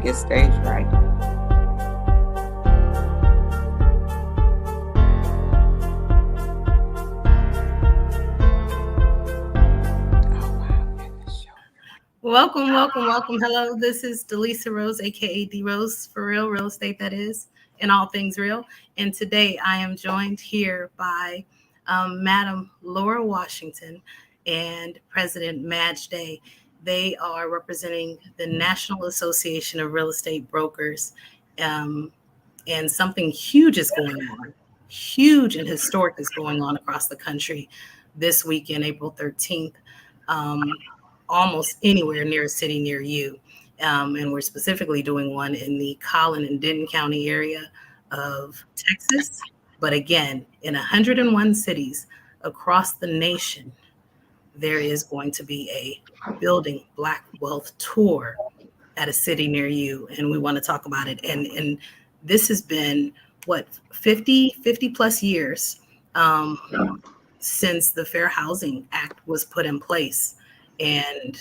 get staged right. Welcome. Hello, this is Delisa Rose, aka D Rose, for real estate that is, and all things real. And today I am joined here by Madam Laura Washington and President Madge Day. They are representing the National Association of Real Estate Brokers, and something huge is going on. Huge and historic is going on across the country this weekend, April 13th. Almost anywhere near a city near you. And we're specifically doing one in the Collin and Denton County area of Texas. But again, in 101 cities across the nation, there is going to be a Building Black Wealth tour at a city near you. And we want to talk about it. And this has been, 50 plus years since the Fair Housing Act was put in place. And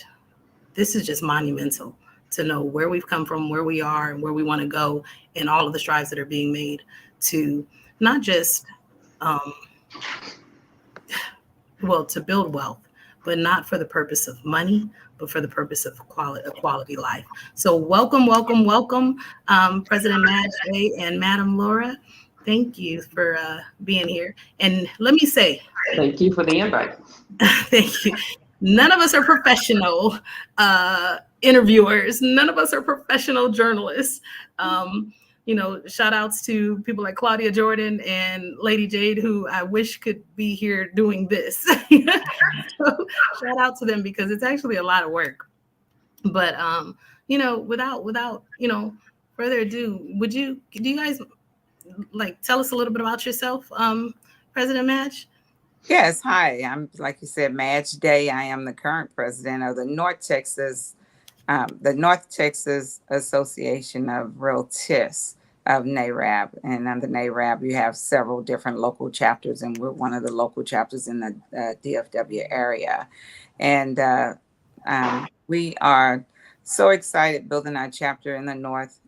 this is just monumental to know where we've come from, where we are, and where we want to go, and all of the strides that are being made to not just, to build wealth, but not for the purpose of money, but for the purpose of quality life. So welcome, President Madge Day and Madam Laura. Thank you for being here. And let me say, thank you for the invite. Thank you. None of us are professional interviewers. None of us are professional journalists. Shout outs to people like Claudia Jordan and Lady Jade, who I wish could be here doing this. So shout out to them because it's actually a lot of work. But, without further ado, do you guys tell us a little bit about yourself, President Madge? Yes, hi. I'm, like you said, Madge Day. I am the current president of the North Texas Association of Realtors of NAREB. And under NAREB, you have several different local chapters, and we're one of the local chapters in the DFW area. And we are so excited building our chapter in the North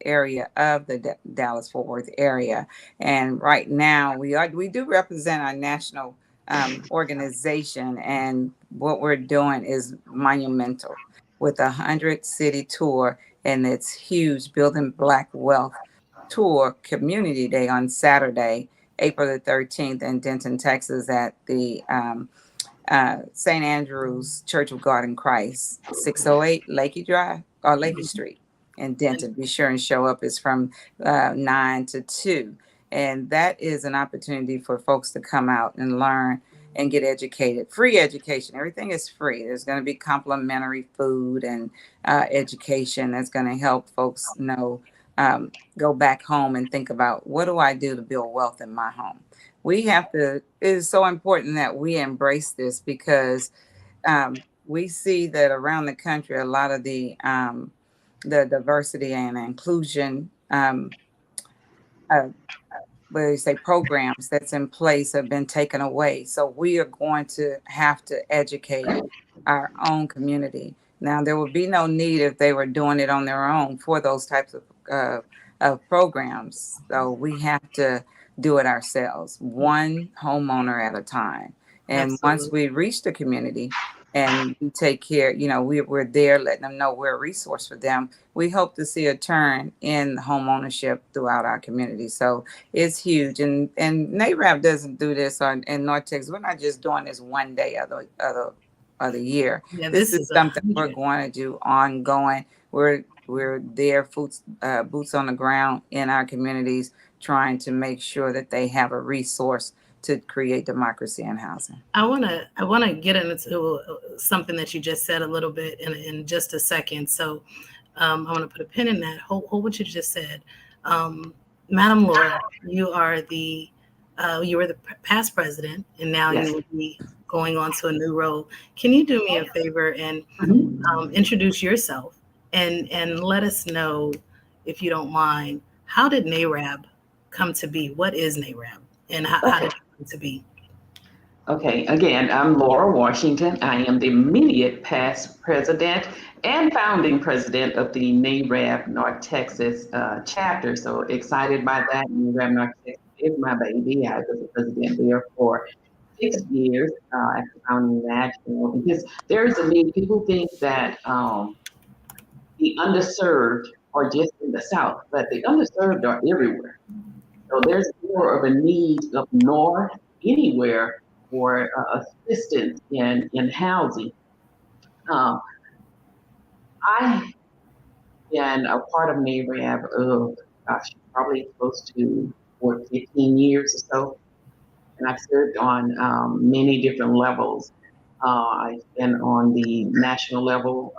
area of the Dallas-Fort Worth area. And right now we do represent our national organization, and what we're doing is monumental with 100 city tour and its huge Building Black Wealth tour community day on Saturday, April the 13th in Denton, Texas at the St. Andrew's Church of God in Christ, 608 Lakey Drive or Lakey Street in Denton. Be sure and show up. It's from 9 to 2. And that is an opportunity for folks to come out and learn and get educated. Free education. Everything is free. There's going to be complimentary food and education that's going to help folks know, go back home and think about, what do I do to build wealth in my home? It is so important that we embrace this because we see that around the country, a lot of the diversity and inclusion, programs that's in place have been taken away. So we are going to have to educate our own community. Now, there would be no need if they were doing it on their own for those types of programs. So we have to do it ourselves, one homeowner at a time. And Absolutely. Once we reach the community and we take care, we're there letting them know we're a resource for them. We hope to see a turn in home ownership throughout our community. So it's huge. And NAREB doesn't do this in North Texas. We're not just doing this one day of the year. Yeah, this is something we're going to do ongoing. We're there, boots on the ground in our communities, trying to make sure that they have a resource to create democracy in housing. I want to get into something that you just said a little bit in just a second. So I want to put a pin in that. Hold what you just said. Madam Laura, you were the past president, and now Yes. You will be going on to a new role. Can you do me a favor and introduce yourself and let us know, if you don't mind, how did NAREB come to be? What is NAREB, and how did it come to be? Okay, again, I'm Laura Washington. I am the immediate past president and founding president of the NAREB North Texas chapter. So excited by that. NAREB North Texas is my baby. I was the president there for 6 years after founding national because there is a need. People think that the underserved are just in the South, but the underserved are everywhere. So there's more of a need up north, anywhere, for assistance in housing. Uh, I been a part of NAREB of, gosh, probably close to 15 years or so, and I've served on many different levels. I've been on the national level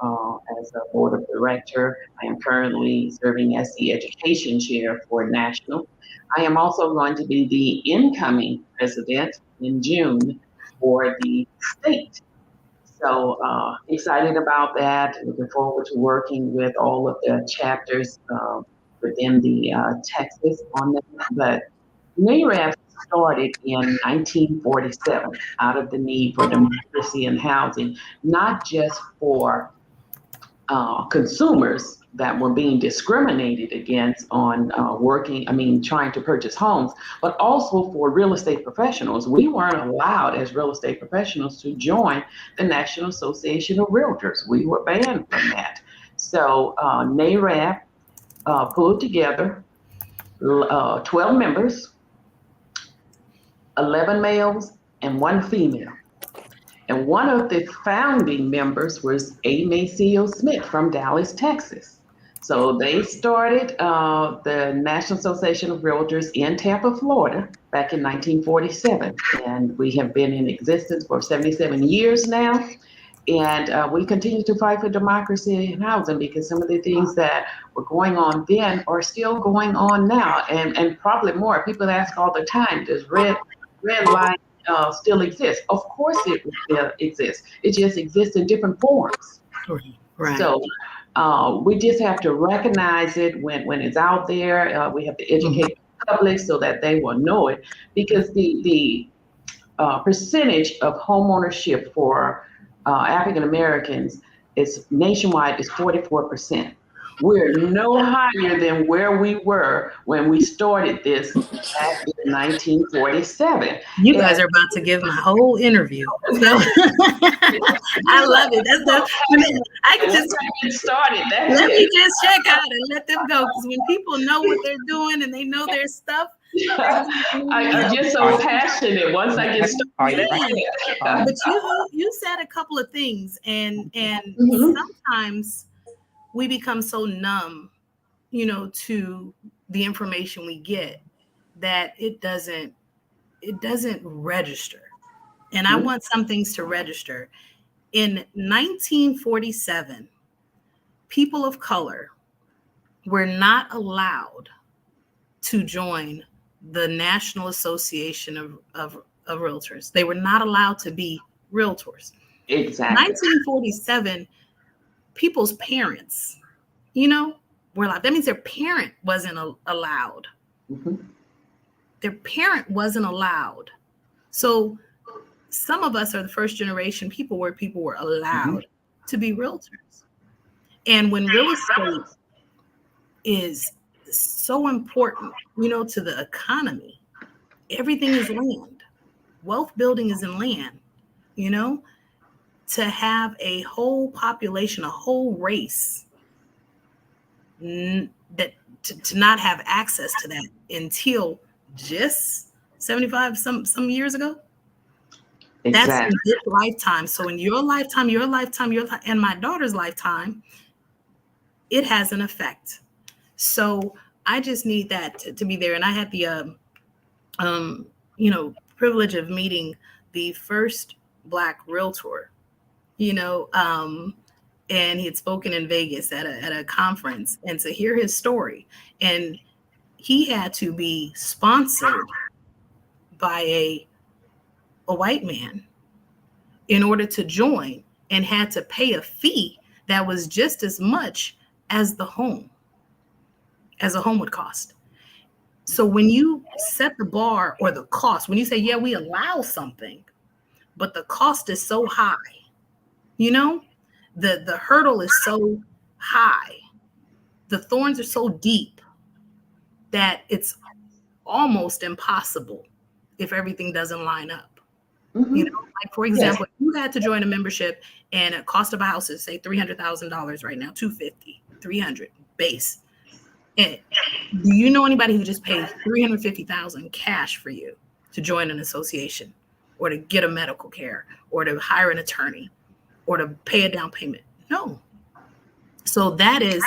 as a board of director. I am currently serving as the education chair for national. I am also going to be the incoming president in June for the state. So excited about that. Looking forward to working with all of the chapters within the Texas on that. But NAREB started in 1947 out of the need for democracy and housing, not just for consumers that were being discriminated against on trying to purchase homes, but also for real estate professionals. We weren't allowed as real estate professionals to join the National Association of Realtors. We were banned from that. So NAREB pulled together 12 members, 11 males, and one female. And one of the founding members was A. Maceo Smith from Dallas, Texas. So they started the National Association of Realtors in Tampa, Florida, back in 1947. And we have been in existence for 77 years now. And we continue to fight for democracy and housing because some of the things that were going on then are still going on now, and probably more. People ask all the time, does red line still exist? Of course it still exists. It just exists in different forms. Right. So we just have to recognize it when it's out there. We have to educate the public so that they will know it, because the percentage of home ownership for African Americans is nationwide is 44%. We're no higher than where we were when we started this back in 1947. You guys are about to give my whole interview. So I love it. I can just get started. Let me just check out and let them go. Because when people know what they're doing and they know their stuff, I'm just so passionate once I get started. But you said a couple of things, and sometimes we become so numb, to the information we get that it doesn't register. And I want some things to register. In 1947, people of color were not allowed to join the National Association of Realtors. They were not allowed to be realtors. Exactly. 1947, people's parents, were allowed. That means their parent wasn't allowed. Mm-hmm. Their parent wasn't allowed. So some of us are the first generation people were allowed to be realtors. And when real estate is so important, to the economy, everything is land. Wealth building is in land, to have a whole population, a whole race that to not have access to that until just 75 some years ago. Exactly. That's in this lifetime. So in your lifetime, and my daughter's lifetime, it has an effect. So I just need that to be there. And I had the privilege of meeting the first Black realtor, and he had spoken in Vegas at a conference, and to hear his story. And he had to be sponsored by a white man in order to join, and had to pay a fee that was just as much as a home would cost. So when you set the bar or the cost, when you say, yeah, we allow something, but the cost is so high. You know, the hurdle is so high. The thorns are so deep that it's almost impossible if everything doesn't line up. Mm-hmm. You know, like for example, if you had to join a membership and a cost of a house is say $300,000 right now, 250, 300 base. And do you know anybody who just paid $350,000 cash for you to join an association or to get a medical care or to hire an attorney or to pay a down payment? No. So that is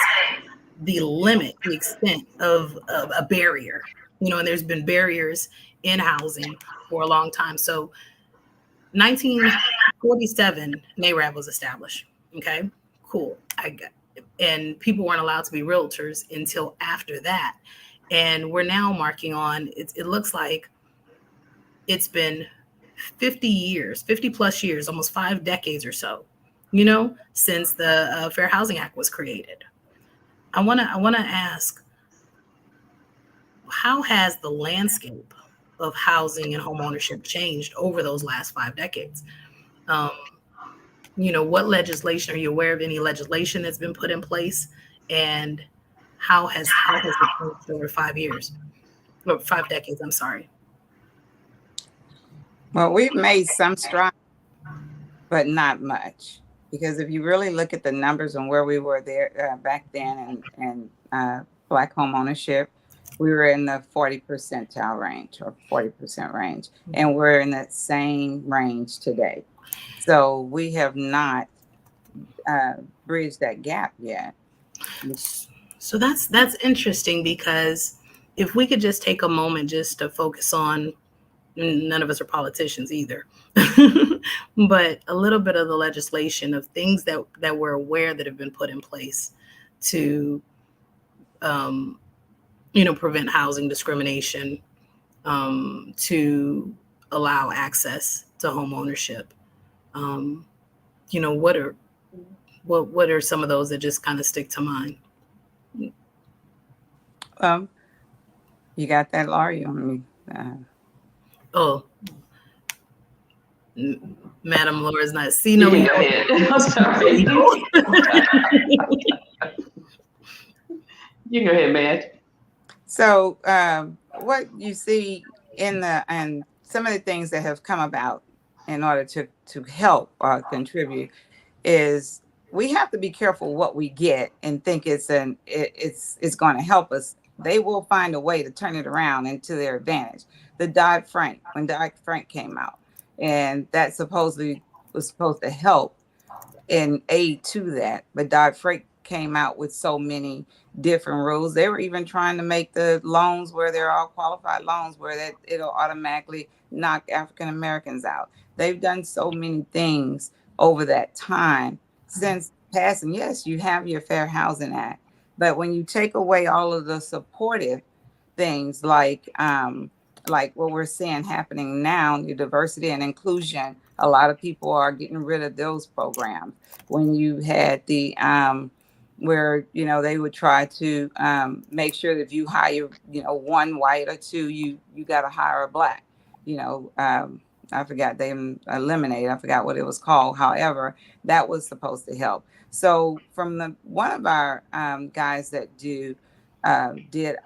the limit, the extent of a barrier, you know, and there's been barriers in housing for a long time. So 1947, NAREB was established. Okay, cool. And people weren't allowed to be realtors until after that. And we're now marking on, it looks like it's been 50 years, 50 plus years, almost 5 decades or so, you know, since the Fair Housing Act was created. I want to ask, how has the landscape of housing and homeownership changed over those last 5 decades? You know, what legislation, are you aware of any legislation that's been put in place, and how has it changed over 5 years or 5 decades? I'm sorry. Well, we've made some strides, but not much. Because if you really look at the numbers and where we were there back then and Black home ownership, we were in the 40 percentile range or 40% range. And we're in that same range today. So we have not bridged that gap yet. So that's interesting, because if we could just take a moment just to focus on, none of us are politicians either, but a little bit of the legislation of things that we're aware that have been put in place to, you know, prevent housing discrimination, to allow access to home ownership. You know, what are some of those that just kind of stick to mind? You got that, Laura? You want me? Oh, Madam Laura's not. See, no, go ahead. I'm sorry. You go ahead, Madge. So what you see and some of the things that have come about in order to help or contribute is we have to be careful what we get and think it's going to help us. They will find a way to turn it around into their advantage. When Dodd-Frank came out, and that supposedly was supposed to help in aid to that, but Dodd-Frank came out with so many different rules. They were even trying to make the loans where they're all qualified loans, where that it'll automatically knock African Americans out. They've done so many things over that time since passing. Yes, you have your Fair Housing Act, but when you take away all of the supportive things like what we're seeing happening now, your diversity and inclusion, a lot of people are getting rid of those programs. When you had the where, you know, they would try to make sure that if you hire, you know, one white or two, you got to hire a Black, you know, I forgot, they eliminated, I forgot what it was called. However, that was supposed to help. So from one of our guys that did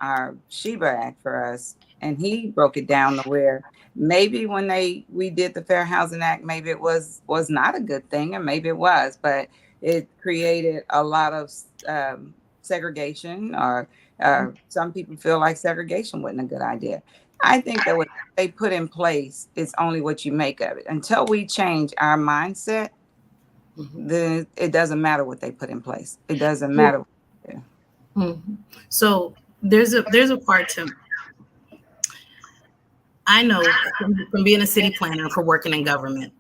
our Sheba Act for us, and he broke it down to where maybe when we did the Fair Housing Act, maybe it was not a good thing, and maybe it was, but it created a lot of segregation, or some people feel like segregation wasn't a good idea. I think that what they put in place is only what you make of it. Until we change our mindset, then it doesn't matter what they put in place. It doesn't matter. So there's a part to, I know from being a city planner, for working in government,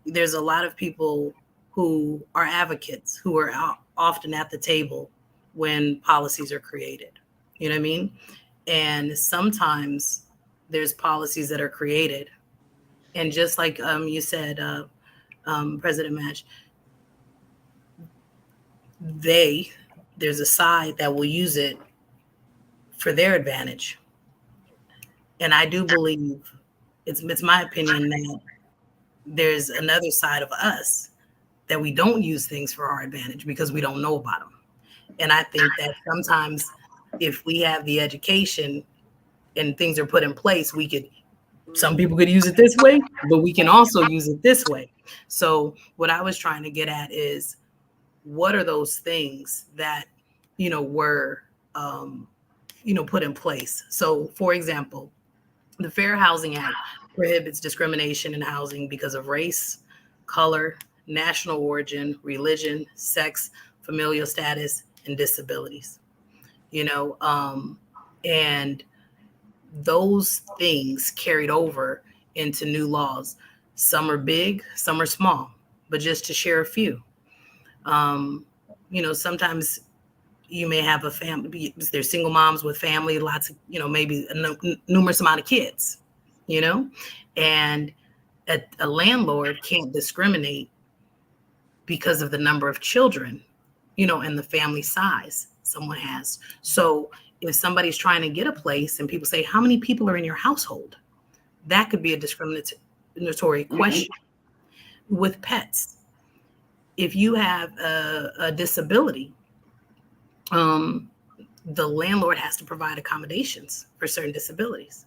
there's a lot of people who are advocates, who are often at the table when policies are created. You know what I mean? And sometimes there's policies that are created, and just like you said, President Match, there's a side that will use it for their advantage. And I do believe, it's my opinion, that there's another side of us that we don't use things for our advantage because we don't know about them. And I think that sometimes if we have the education and things are put in place, some people could use it this way, but we can also use it this way. So what I was trying to get at is, what are those things that, were, put in place? So for example, the Fair Housing Act prohibits discrimination in housing because of race, color, national origin, religion, sex, familial status, and disabilities. And those things carried over into new laws. Some are big, some are small, but just to share a few. Sometimes you may have a family, there's single moms with family, lots of, maybe a numerous amount of kids, and a landlord can't discriminate because of the number of children, and the family size someone has. So if somebody's trying to get a place and people say, how many people are in your household? That could be a discriminatory question. With pets, if you have a disability, the landlord has to provide accommodations for certain disabilities.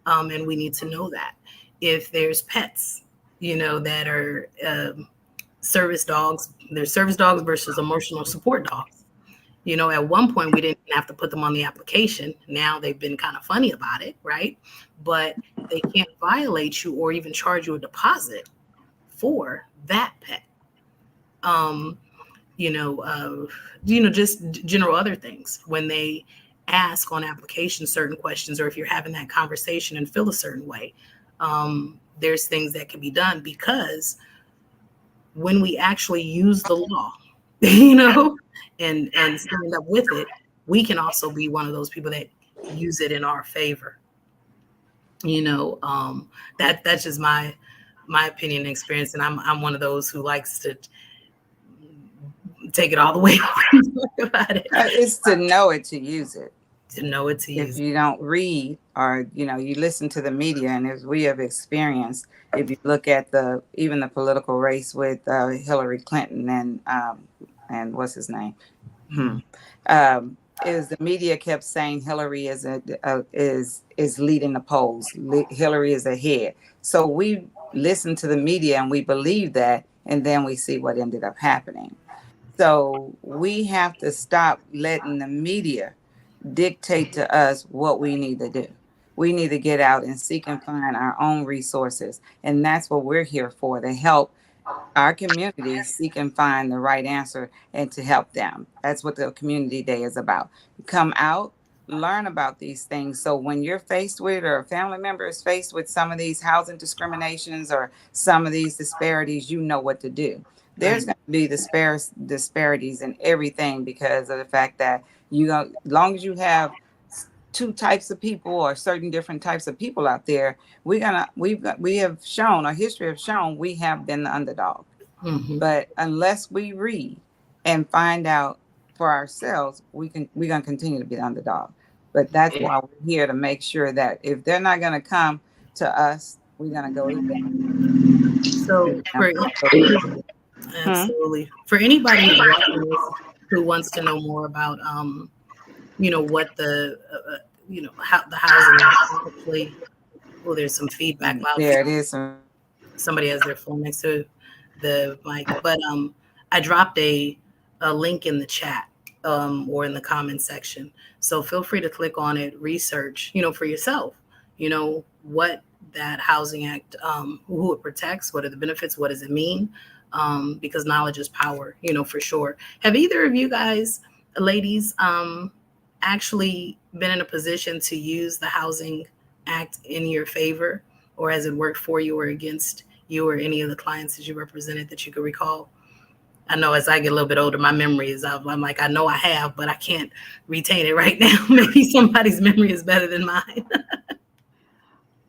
And we need to know that. If there's pets, that are service dogs, there's service dogs versus emotional support dogs. At one point we didn't have to put them on the application. Now they've been kind of funny about it, right? But they can't violate you or even charge you a deposit for that pet. Just general other things. When they ask on application certain questions, or if you're having that conversation and feel a certain way, there's things that can be done, because when we actually use the law, and stand up with it, we can also be one of those people that use it in our favor. That's just my opinion and experience, and I'm one of those who likes to take it all the way about it. It's to know it, to use it. To know it, to use If you don't read, or you listen to the media, and as we have experienced, if you look at even the political race with Hillary Clinton and what's his name, is the media kept saying Hillary is leading the polls. Hillary is ahead. So we listen to the media and we believe that, and then we see what ended up happening. So we have to stop letting the media dictate to us what we need to do. We need to get out and seek and find our own resources. And that's what we're here for, to help our community seek and find the right answer and to help them. That's what the community day is about. Come out, learn about these things. So when you're faced with, or a family member is faced with some of ththese housing discriminations or some of these disparities, you know what to do. There's going to be disparities in everything, because of the fact that as long as you have two types of people or certain different types of people out there, we have shown, our history have shown, we have been the underdog. But unless we read and find out for ourselves, we're gonna continue to be the underdog. But that's why we're here, to make sure that if they're not gonna come to us, we're gonna go to them. So absolutely. For anybody who wants to know more about what the how the housing actually, well, there's some feedback loud. There it is. Somebody has their phone next to the mic, but I dropped a link in the chat or in the comment section, so feel free to click on it, research for yourself what that Housing Act, who it protects, what are the benefits, what does it mean, because knowledge is power, for sure. Have either of you guys, ladies, actually been in a position to use the Housing Act in your favor, or has it worked for you or against you or any of the clients that you represented that you could recall? I know as I get a little bit older, my memory is I'm like, I know I have, but I can't retain it right now. Maybe somebody's memory is better than mine.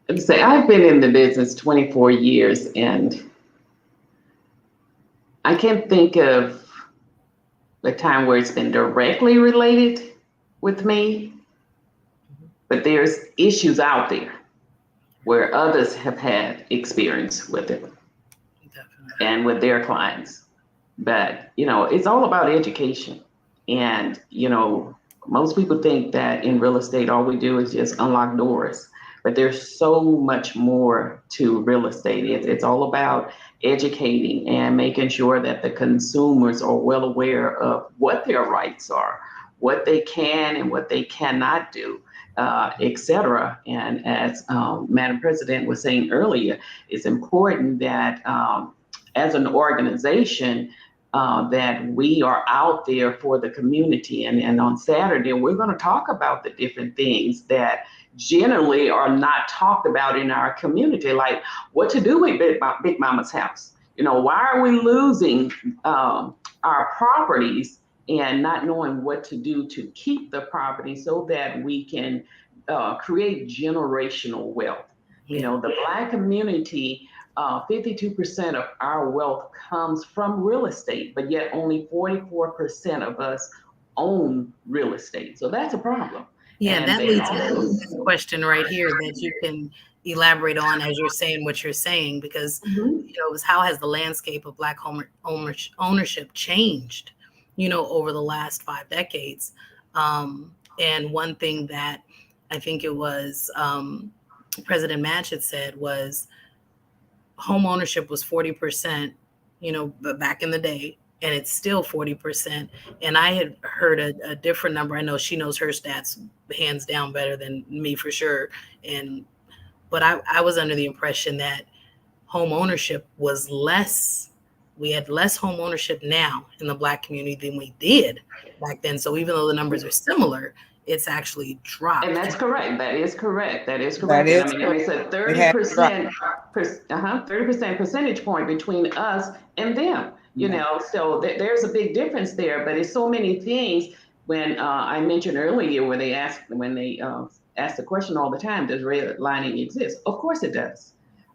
I've been in the business 24 years, and I can't think of the time where it's been directly related with me, but there's issues out there where others have had experience with it. and with their clients. But, it's all about education. And, most people think that in real estate, all we do is just unlock doors. But there's so much more to real estate. It's all about educating and making sure that the consumers are well aware of what their rights are, what they can and what they cannot do, et cetera. And as Madam President was saying earlier, it's important that as an organization, that we are out there for the community. And on Saturday, we're going to talk about the different things that generally are not talked about in our community, like what to do with Big Mama's house. Why are we losing our properties and not knowing what to do to keep the property so that we can create generational wealth? The Black community, 52% of our wealth comes from real estate, but yet only 44% of us own real estate. So that's a problem. Yeah, And that leads to a question right here that you can elaborate on as you're saying what you're saying, because how has the landscape of Black home ownership changed, over the last 5 decades? And one thing that I think it was President Madge had said was home ownership was 40%, back in the day, and it's still 40%. And I had heard a different number. I know she knows her stats hands down better than me for sure. But I was under the impression that home ownership was less. We had less home ownership now in the Black community than we did back then. So even though the numbers are similar, it's actually dropped. And that's correct. That is correct. It's a 30%, 30% percentage point between us and them. So there's a big difference there. But it's so many things. When I mentioned earlier, when they ask the question all the time, does redlining exist? Of course it does.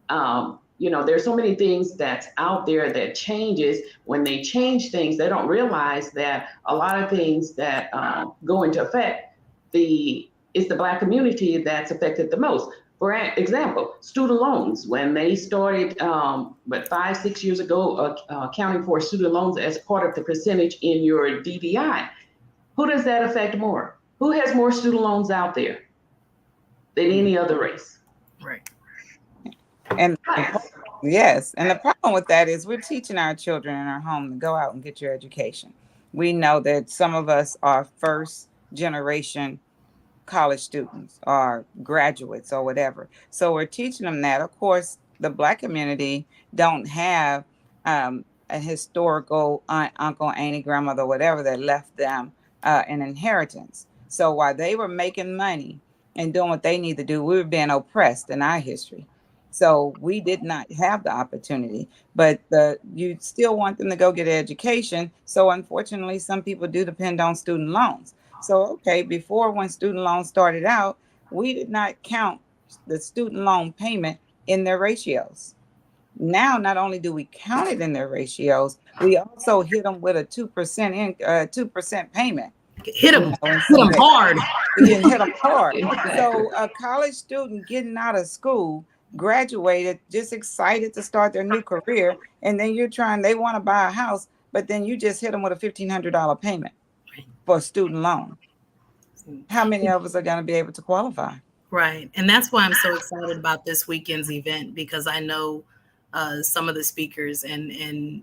There's so many things that's out there that changes. When they change things, they don't realize that a lot of things that go into effect, it's the Black community that's affected the most. For example, student loans. When they started, 5-6 years ago, accounting for student loans as part of the percentage in your DDI, who does that affect more? Who has more student loans out there than any other race? Right. And yes, and the problem with that is we're teaching our children in our home to go out and get your education. We know that some of us are first generation college students or graduates or whatever. So we're teaching them that. Of course, the Black community don't have a historical aunt, uncle, auntie, grandmother, whatever that left them an inheritance. So while they were making money and doing what they need to do, we were being oppressed in our history. So we did not have the opportunity, but you still want them to go get an education. So unfortunately, some people do depend on student loans. So, okay, before when student loans started out, we did not count the student loan payment in their ratios. Now, not only do we count it in their ratios, we also hit them with a 2% payment. Hit them hard. You hit them hard. So a college student getting out of school, graduated, just excited to start their new career, and then they want to buy a house, but then you just hit them with a $1,500 payment for a student loan. How many of us are going to be able to qualify? Right. And that's why I'm so excited about this weekend's event, because I know some of the speakers and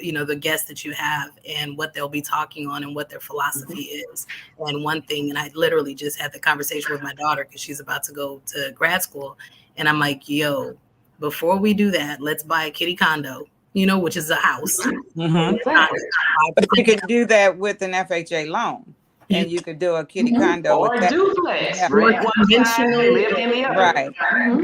the guests that you have and what they'll be talking on and what their philosophy is. And one thing, and I literally just had the conversation with my daughter because she's about to go to grad school. And I'm like, before we do that, let's buy a kitty condo, which is a house. But you could do that with an FHA loan. And you could do a kitty condo or with that. Duplex, right,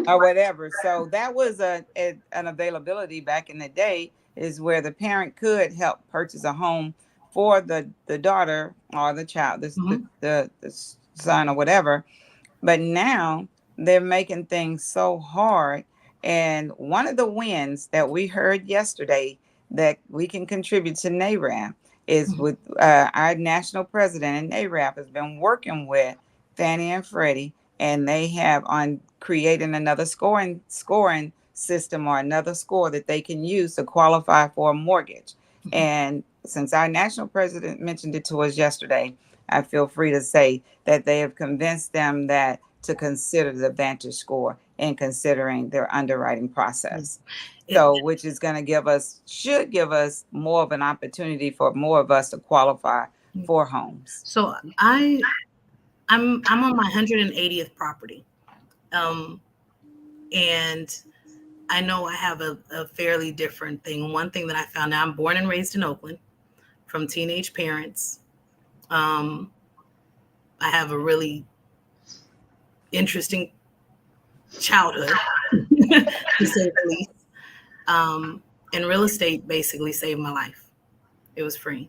or whatever. So that was an availability back in the day, is where the parent could help purchase a home for the daughter or the child, the son or whatever. But now they're making things so hard. And one of the wins that we heard yesterday that we can contribute to NAREB is with our national president, and NAREB has been working with Fannie and Freddie, and they have on creating another scoring system or another score that they can use to qualify for a mortgage. And since our national president mentioned it to us yesterday, I feel free to say that they have convinced them that to consider the Vantage score in considering their underwriting process. So, which is going to should give us more of an opportunity for more of us to qualify for homes. So I'm on my 180th property, and I know I have a fairly different thing. One thing that I found out, I'm born and raised in Oakland, from teenage parents. I have a really interesting childhood, to say the least. And real estate basically saved my life. It was free.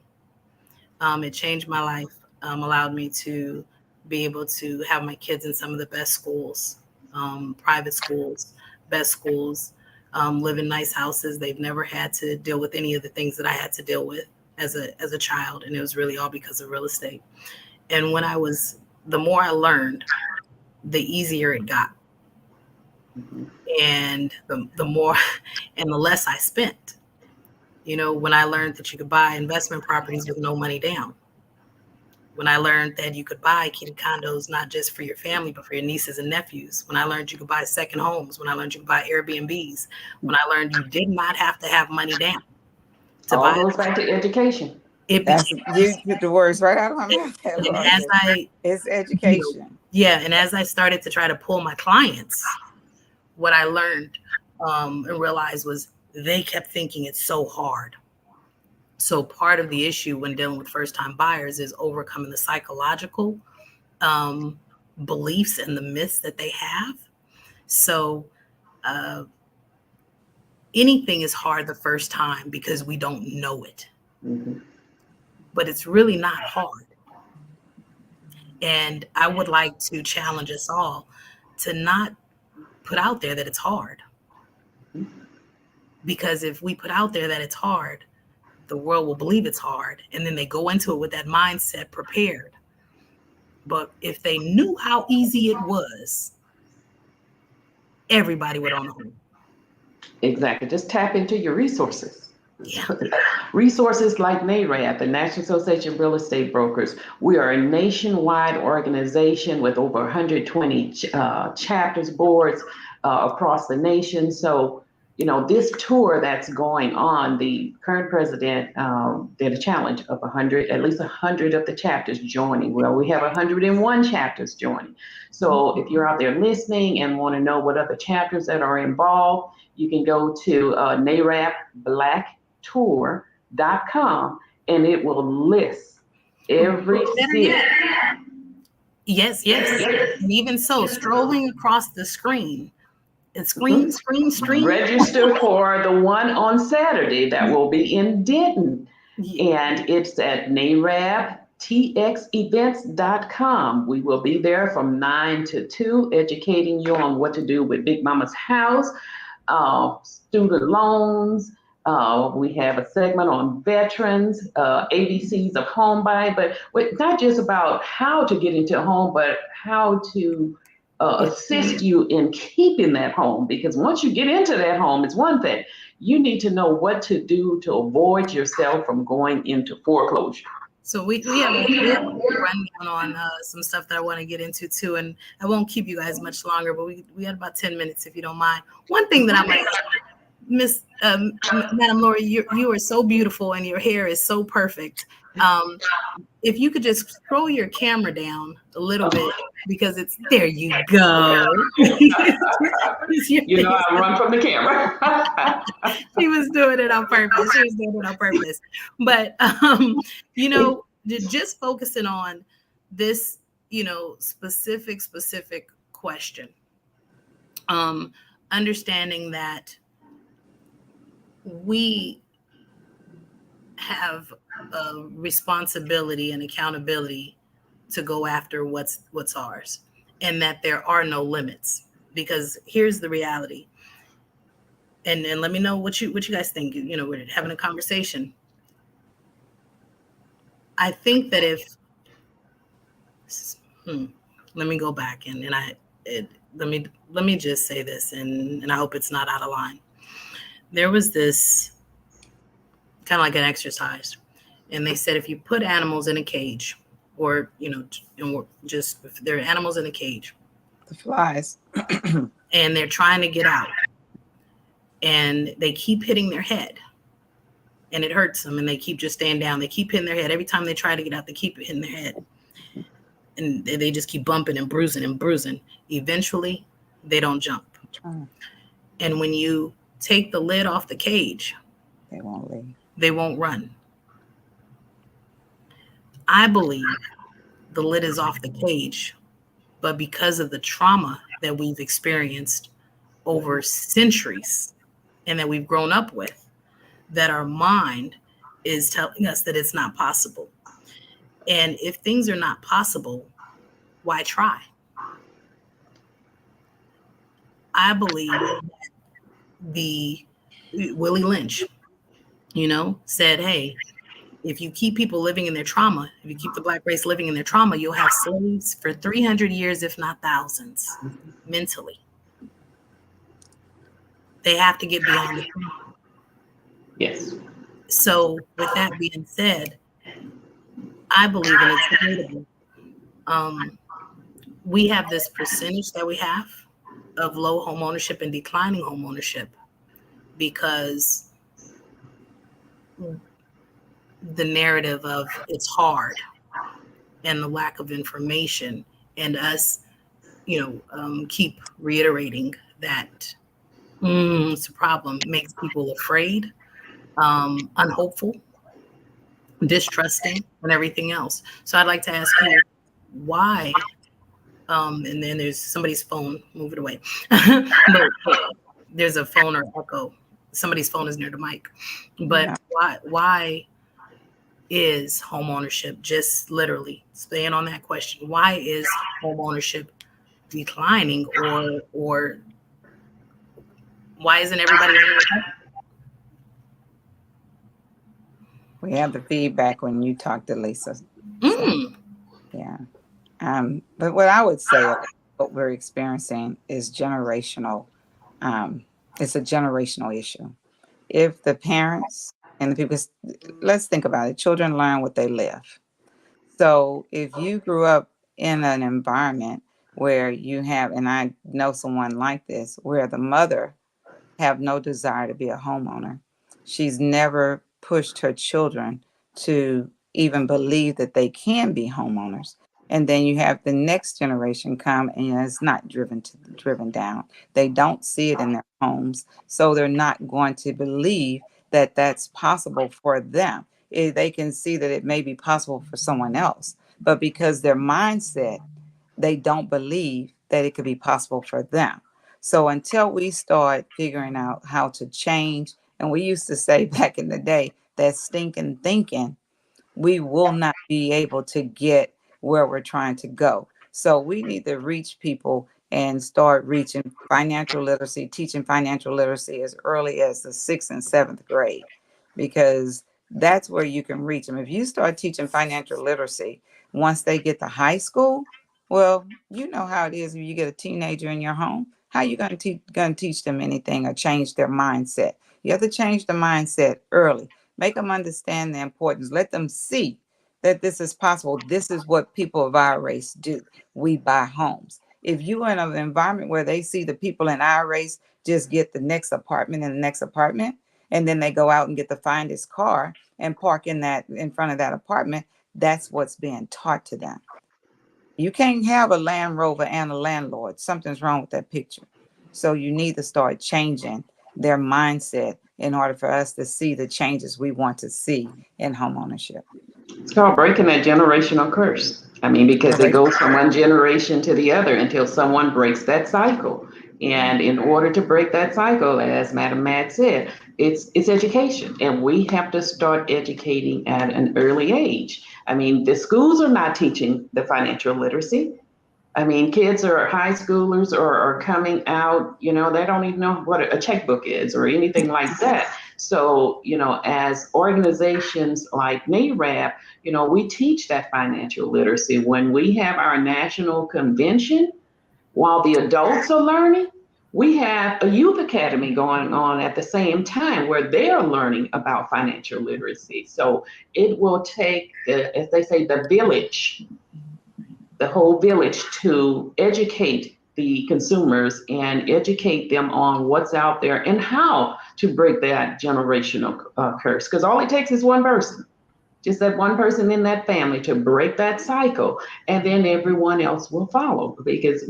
It changed my life, allowed me to be able to have my kids in some of the best schools, private schools, best schools, live in nice houses. They've never had to deal with any of the things that I had to deal with as a child. And it was really all because of real estate. And the more I learned, the easier it got. And the more and the less I spent. When I learned that you could buy investment properties with no money down. When I learned that you could buy kitty condos, not just for your family, but for your nieces and nephews. When I learned you could buy second homes. When I learned you could buy Airbnbs. When I learned you did not have to have money down. All goes back to education. You put the words right out of my mouth. It's education. And as I started to try to pull my clients, what I learned and realized was they kept thinking it's so hard. So part of the issue when dealing with first-time buyers is overcoming the psychological beliefs and the myths that they have. So anything is hard the first time because we don't know it. Mm-hmm. But it's really not hard. And I would like to challenge us all to not put out there that it's hard. Because if we put out there that it's hard, the world will believe it's hard. And then they go into it with that mindset prepared. But if they knew how easy it was, everybody would own a home. Exactly. Just tap into your resources. Yeah. Resources like NAREB, the National Association of Real Estate Brokers. We are a nationwide organization with over 120 chapters, boards across the nation. So, this tour that's going on, the current president did a challenge of at least 100 of the chapters joining. Well, we have 101 chapters joining. So if you're out there listening and want to know what other chapters that are involved, you can go to NAREBBlackTour.com and it will list every city. Yes. And even so, strolling across the screen, it's screen. Register for the one on Saturday that will be in Denton. And it's at NAREBTXEvents.com. We will be there from 9 to 2, educating you on what to do with Big Mama's house, student loans. We have a segment on veterans, ABCs of home buying, but not just about how to get into a home, but how to assist you in keeping that home. Because once you get into that home, it's one thing. You need to know what to do to avoid yourself from going into foreclosure. So we have a rundown on some stuff that I want to get into too, and I won't keep you guys much longer, but we had about 10 minutes if you don't mind. One thing that I might Miss Madam Lori, you are so beautiful and your hair is so perfect. If you could just scroll your camera down a little bit, because there you go. I run from the camera. She was doing it on purpose. But, just focusing on this, specific question, understanding that we have a responsibility and accountability to go after what's ours, and that there are no limits. Because here's the reality, and let me know what you guys think. We're having a conversation. I think that let me go back and let me just say this, and I hope it's not out of line. There was this kind of like an exercise, and they said if you put animals in a cage, or and just if there are animals in a cage, The flies. and they're trying to get out, and they keep hitting their head, and it hurts them, and they keep just staying down. They keep hitting their head every time they try to get out. They keep hitting their head, and they just keep bumping and bruising and bruising. Eventually, they don't jump. And when you take the lid off the cage, they won't leave. They won't run. I believe the lid is off the cage, but because of the trauma that we've experienced over centuries and that we've grown up with, that our mind is telling us that it's not possible. And if things are not possible, why try? I believe that the Willie Lynch, said, hey, if you keep people living in their trauma, if you keep the Black race living in their trauma, you'll have slaves for 300 years, if not thousands, mentally. They have to get beyond the trauma. Yes. So with that being said, I believe, and it's debatable, we have this percentage that we have of low home ownership and declining home ownership because the narrative of it's hard and the lack of information, and us, keep reiterating that it's a problem, makes people afraid, unhopeful, distrusting, and everything else. So I'd like to ask you why, and then there's somebody's phone, move it away. But there's a phone or echo. Somebody's phone is near the mic. But why is home ownership, just literally staying on that question, why is home ownership declining, or why isn't everybody We have the feedback when you talk to Lisa. So, yeah. But what I would say, what we're experiencing is generational. It's a generational issue. If the parents and the people, let's think about it, children learn what they live. So if you grew up in an environment where you have, and I know someone like this, where the mother have no desire to be a homeowner, she's never pushed her children to even believe that they can be homeowners. And then you have the next generation come and it's not driven down. They don't see it in their homes. So they're not going to believe that that's possible for them. They can see that it may be possible for someone else, but because their mindset, they don't believe that it could be possible for them. So until we start figuring out how to change, and we used to say back in the day, that stinking thinking, we will not be able to get where we're trying to go. So we need to reach people and start reaching financial literacy, teaching financial literacy as early as the 6th and 7th grade, because that's where you can reach them. If you start teaching financial literacy, once they get to high school, well, you know how it is if you get a teenager in your home. How you going to teach them anything or change their mindset? You have to change the mindset early. Make them understand the importance. Let them see that this is possible. This is what people of our race do. We buy homes. If you are in an environment where they see the people in our race just get the next apartment and the next apartment, and then they go out and get the finest car and park in front of that apartment, that's what's being taught to them. You can't have a Land Rover and a landlord. Something's wrong with that picture. So you need to start changing their mindset in order for us to see the changes we want to see in home ownership. It's called breaking that generational curse. I mean, because it goes from one generation to the other until someone breaks that cycle. And in order to break that cycle, as Madam Mad said, it's education. And we have to start educating at an early age. I mean, the schools are not teaching the financial literacy. I mean, kids are high schoolers or are coming out, they don't even know what a checkbook is or anything like that. So, as organizations like NAREB, we teach that financial literacy. When we have our national convention, While the adults are learning, we have a youth academy going on at the same time where they're learning about financial literacy. So it will take, as they say, the whole village to educate the consumers and educate them on what's out there and how to break that generational curse. Because all it takes is one person, just that one person in that family to break that cycle, and then everyone else will follow, because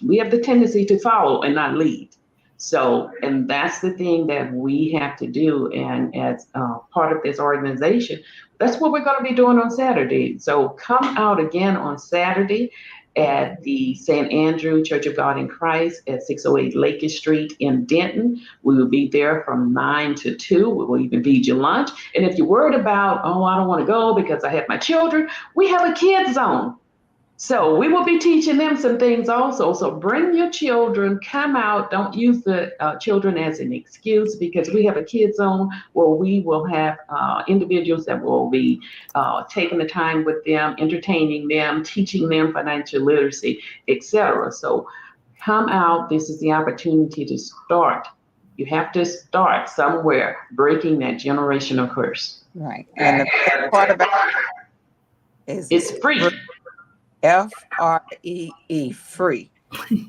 we have the tendency to follow and not lead. So, and that's the thing that we have to do. And as part of this organization, that's what we're going to be doing on Saturday. So come out again on Saturday at the St. Andrew Church of God in Christ at 608 Lake Street in Denton. We will be there from 9 to 2. We will even feed you lunch. And if you're worried about, oh, I don't want to go because I have my children, we have a kids zone. So we will be teaching them some things also. So bring your children, come out. Don't use the children as an excuse, because we have a kids zone where we will have individuals that will be taking the time with them, entertaining them, teaching them financial literacy, etc. So come out. This is the opportunity to start. You have to start somewhere, breaking that generational curse. Right. And the best part about it is it's free. FREE, free.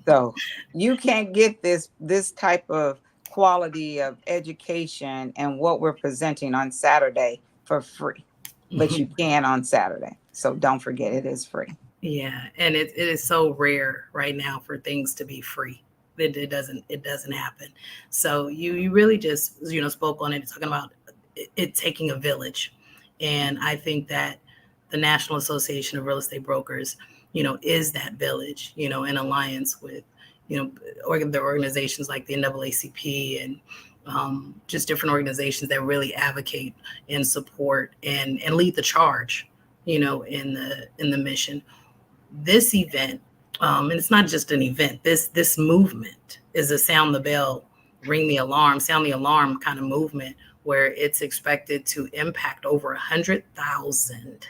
So you can't get this type of quality of education and what we're presenting on Saturday for free, but you can on Saturday. So don't forget, it is free. Yeah, and it is so rare right now for things to be free. It doesn't happen. So you really just spoke on it, talking about it taking a village, and I think that the National Association of Real Estate Brokers, is that village, in alliance with, the organizations like the NAACP and just different organizations that really advocate and support and lead the charge, in the mission. This event, and it's not just an event. This movement is a sound the bell, ring the alarm, sound the alarm kind of movement, where it's expected to impact over 100,000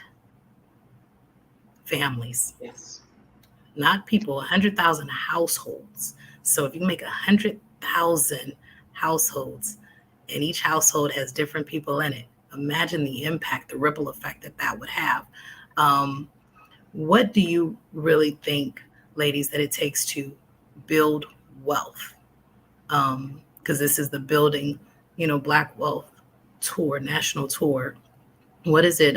families. Yes. Not people, 100,000 households. So if you make 100,000 households and each household has different people in it, imagine the impact, the ripple effect that would have. What do you really think, ladies, that it takes to build wealth? Because this is the Building, Black Wealth Tour, national tour. What is it?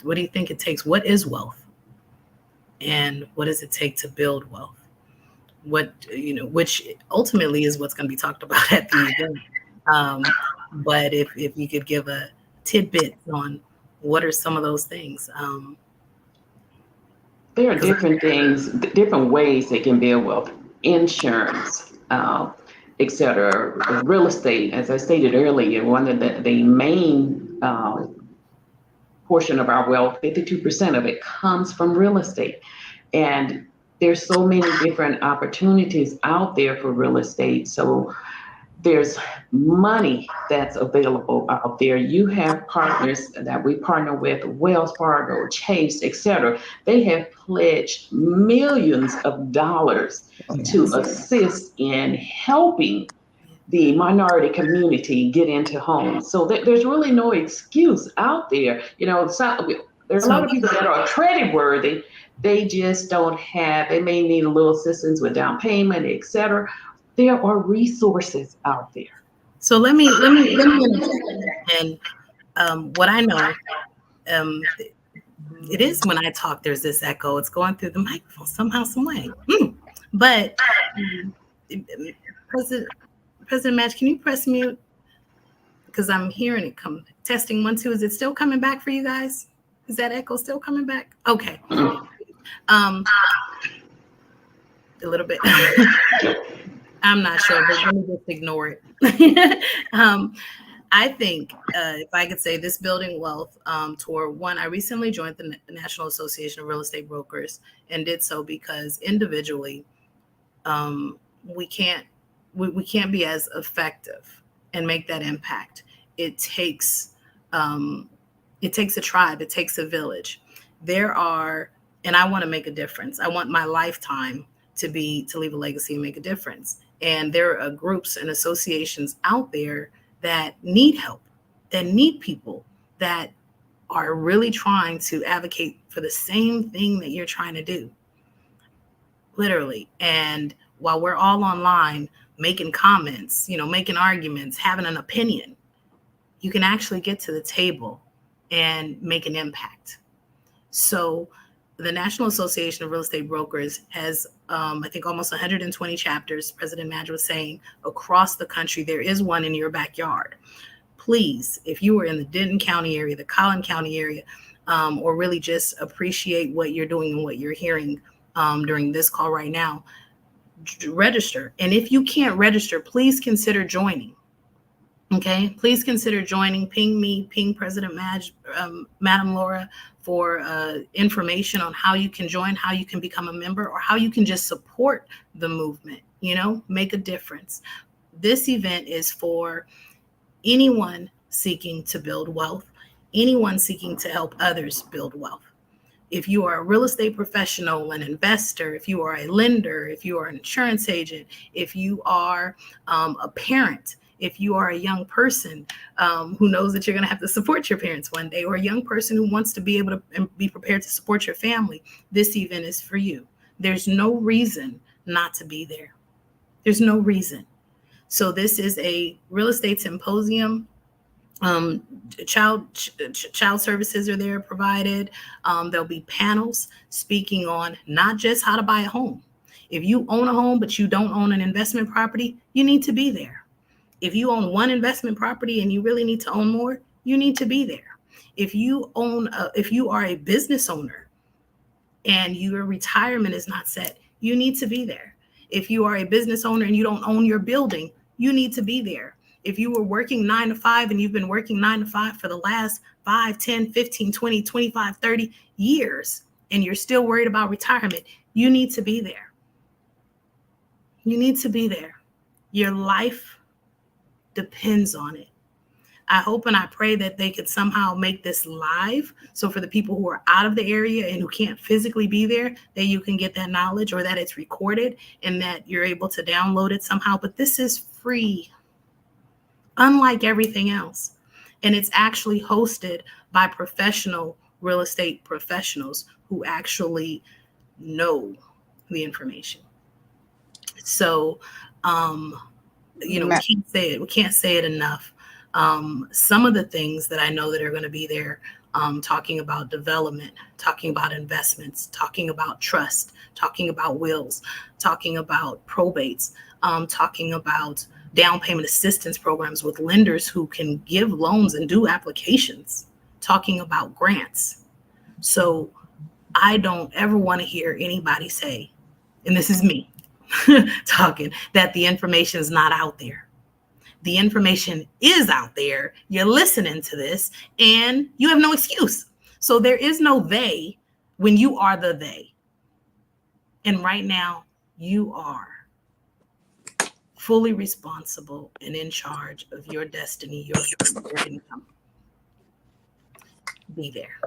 What do you think it takes? What is wealth? And what does it take to build wealth? Which ultimately is what's going to be talked about at the event. But if you could give a tidbit on what are some of those things. There are different things, different ways they can build wealth. Insurance, etc. Real estate, as I stated earlier, one of the main portion of our wealth, 52% of it comes from real estate. And there's so many different opportunities out there for real estate. So there's money that's available out there. You have partners that we partner with, Wells Fargo, Chase, etc. They have pledged millions of dollars to assist in helping the minority community get into homes. So there's really no excuse out there. There's a lot of people that are credit worthy. They just don't have, they may need a little assistance with down payment, etc. There are resources out there. So let me and what I know, it is when I talk, there's this echo. It's going through the microphone somehow, some way. But President Match, can you press mute? Because I'm hearing it come. Testing 1, 2. Is it still coming back for you guys? Is that echo still coming back? Okay. A little bit. I'm not sure, but let me just ignore it. I think if I could say this Building Wealth tour, one, I recently joined the National Association of Real Estate Brokers and did so because individually we can't be as effective and make that impact. It takes a tribe. It takes a village. And I want to make a difference. I want my lifetime to leave a legacy and make a difference. And there are groups and associations out there that need help, that need people that are really trying to advocate for the same thing that you're trying to do, literally. And while we're all online making comments, making arguments, having an opinion, you can actually get to the table and make an impact. So the National Association of Real Estate Brokers has, I think, almost 120 chapters. President Madge was saying across the country, there is one in your backyard. Please, if you are in the Denton County area, the Collin County area, or really just appreciate what you're doing and what you're hearing during this call right now, register. And if you can't register, please consider joining. Okay, please consider joining. Ping me, ping President Madge, Madam Laura, for information on how you can join, how you can become a member, or how you can just support the movement, make a difference. This event is for anyone seeking to build wealth, anyone seeking to help others build wealth. If you are a real estate professional, an investor, if you are a lender, if you are an insurance agent, if you are a parent, if you are a young person who knows that you're going to have to support your parents one day, or a young person who wants to be able to be prepared to support your family, this event is for you. There's no reason not to be there. There's no reason. So this is a real estate symposium. Child services are there provided. There'll be panels speaking on not just how to buy a home. If you own a home, but you don't own an investment property, you need to be there. If you own one investment property and you really need to own more, you need to be there. If you are a business owner and your retirement is not set, you need to be there. If you are a business owner and you don't own your building, you need to be there. If you were working 9 to 5 and you've been working 9 to 5 for the last 5, 10, 15, 20, 25, 30 years, and you're still worried about retirement, you need to be there. You need to be there. Your life depends on it. I hope and I pray that they could somehow make this live. So for the people who are out of the area and who can't physically be there, that you can get that knowledge, or that it's recorded and that you're able to download it somehow. But this is free, unlike everything else. And it's actually hosted by professional real estate professionals who actually know the information. So, we can't say it enough. Some of the things that I know that are going to be there, talking about development, talking about investments, talking about trust, talking about wills, talking about probates, talking about down payment assistance programs with lenders who can give loans and do applications, talking about grants. So I don't ever want to hear anybody say, and this is me talking, that the information is not out there. The information is out there. You're listening to this and you have no excuse. So there is no they when you are the they. And right now you are fully responsible and in charge of your destiny, your income. Be there.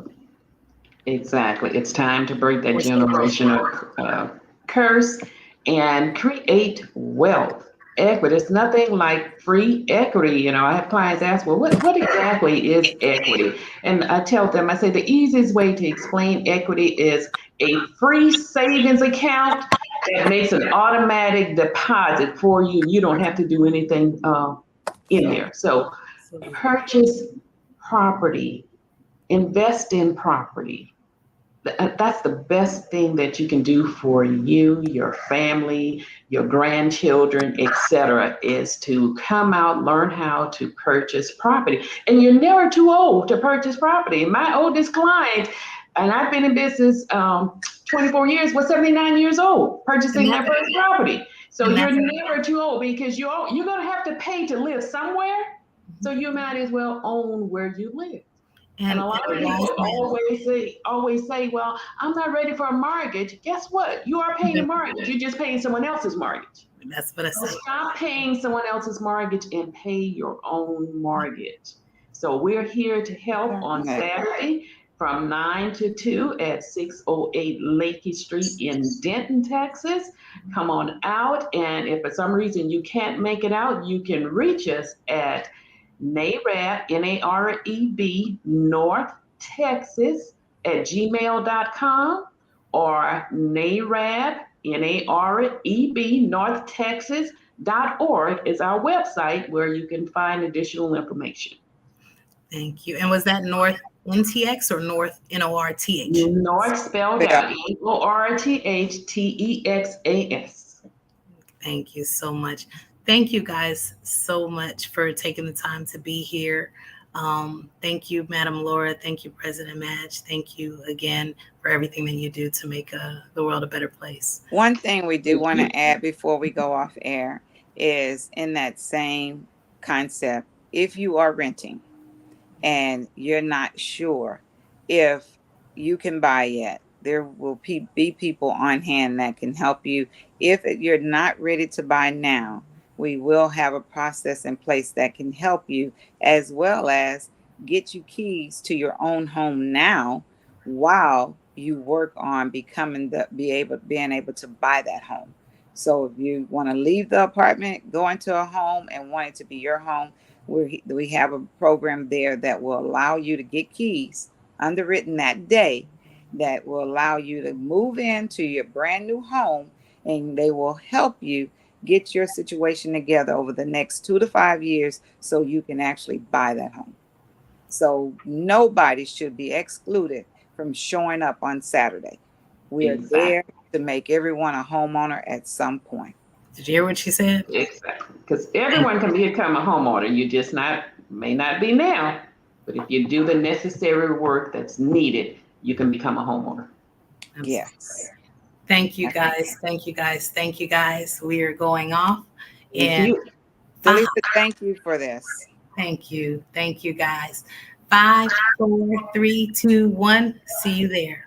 Exactly. It's time to break that generational curse and create wealth. Equity. It's nothing like free equity. I have clients ask, well, what exactly is equity? And I tell them, I say the easiest way to explain equity is a free savings account that makes an automatic deposit for you. You don't have to do anything in there. So purchase property, invest in property. That's the best thing that you can do for you, your family, your grandchildren, etc., is to come out, learn how to purchase property. And you're never too old to purchase property. My oldest client, and I've been in business 24 years, was 79 years old, purchasing their first property. So you're never too old, because you're going to have to pay to live somewhere. So you might as well own where you live. And a lot of people always say, well, I'm not ready for a mortgage. Guess what? You are paying a mortgage. You're just paying someone else's mortgage. That's what I say. Stop paying someone else's mortgage and pay your own mortgage. So we're here to help on Saturday from 9 to 2 at 608 Lakey Street in Denton, Texas. Come on out, and if for some reason you can't make it out, you can reach us at NAREB, NAREB, North Texas at gmail.com, or NAREB, NAREB, North Texas.org is our website where you can find additional information. Thank you. And was that North NTX or North NORTH? North spelled out NORTHTEXAS. Thank you so much. Thank you guys so much for taking the time to be here. Thank you, Madam Laura. Thank you, President Madge. Thank you again for everything that you do to make the world a better place. One thing we do want to add before we go off air is in that same concept, if you are renting and you're not sure if you can buy yet, there will be people on hand that can help you. If you're not ready to buy now, we will have a process in place that can help you, as well as get you keys to your own home now while you work on being able to buy that home. So if you want to leave the apartment, go into a home and want it to be your home, we have a program there that will allow you to get keys underwritten that day that will allow you to move into your brand new home, and they will help you get your situation together over the next 2 to 5 years so you can actually buy that home. So nobody should be excluded from showing up on Saturday. We are there to make everyone a homeowner at some point. Did you hear what she said? Exactly. Because everyone can become a homeowner. You just may not be now, but if you do the necessary work that's needed, you can become a homeowner. Absolutely. Yes. Thank you guys. Thank you guys. Thank you guys. We are going off. Thank you. Delisa, thank you for this. Thank you. Thank you guys. 5, 4, 3, 2, 1. See you there.